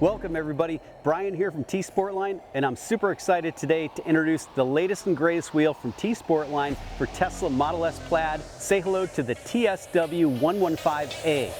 Welcome everybody, Brian here from T-Sportline, and I'm super excited today to introduce the latest and greatest wheel from T-Sportline for Tesla Model S Plaid. Say hello to the TSW 115A.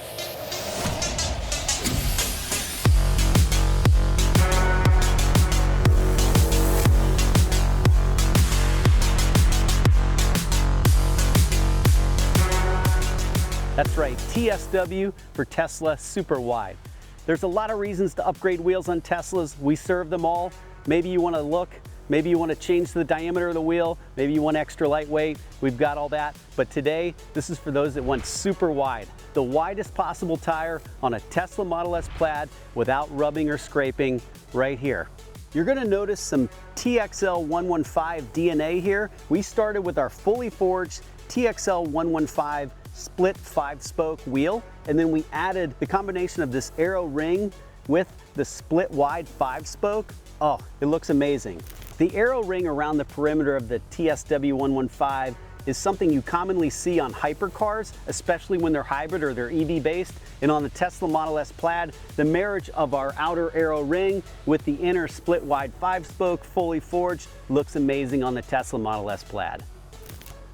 That's right, TSW for Tesla Super Wide. There's a lot of reasons to upgrade wheels on Teslas. We serve them all. Maybe you want to look, maybe you want to change the diameter of the wheel, maybe you want extra lightweight. We've got all that. But today, this is for those that want super wide. The widest possible tire on a Tesla Model S Plaid without rubbing or scraping right here. You're going to notice some TXL 115 DNA here. We started with our fully forged TXL 115 split 5-spoke wheel, and then we added the combination of this aero ring with the split wide 5-spoke. Oh, it looks amazing. The aero ring around the perimeter of the TSW 115 is something you commonly see on hypercars, especially when they're hybrid or they're EV based. And on the Tesla Model S Plaid, the marriage of our outer aero ring with the inner split wide 5-spoke fully forged looks amazing on the Tesla Model S Plaid.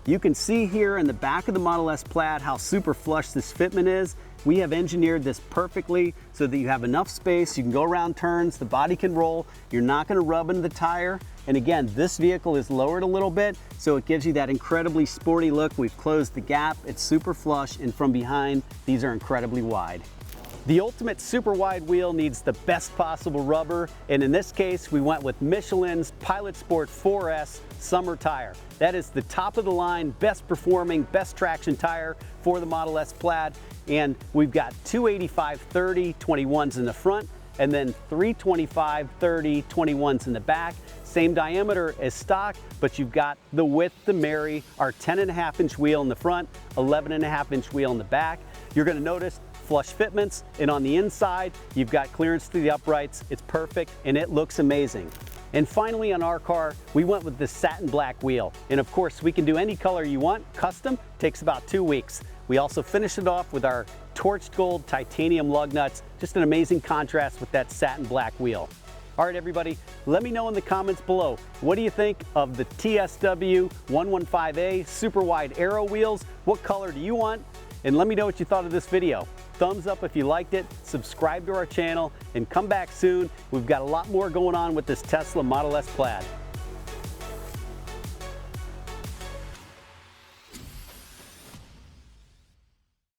You can see here in the back of the Model S Plaid how super flush this fitment is. We have engineered this perfectly so that you have enough space, you can go around turns, the body can roll, you're not gonna rub into the tire. And again, this vehicle is lowered a little bit, so it gives you that incredibly sporty look. We've closed the gap, it's super flush, and from behind, these are incredibly wide. The ultimate super wide wheel needs the best possible rubber, and in this case, we went with Michelin's Pilot Sport 4S summer tire. That is the top of the line, best performing, best traction tire for the Model S Plaid, and we've got 285/30 21s in the front, and then 325/30 21s in the back. Same diameter as stock, but you've got the width to marry our 10.5-inch wheel in the front, 11.5-inch wheel in the back. You're gonna notice flush fitments, and on the inside, you've got clearance through the uprights. It's perfect, and it looks amazing. And finally on our car, we went with this satin black wheel. And of course, we can do any color you want. Custom takes about 2 weeks. We also finished it off with our torched gold titanium lug nuts. Just an amazing contrast with that satin black wheel. All right, everybody, let me know in the comments below. What do you think of the TSW 115A super wide aero wheels? What color do you want? And let me know what you thought of this video. Thumbs up if you liked it, subscribe to our channel, and come back soon. We've got a lot more going on with this Tesla Model S Plaid.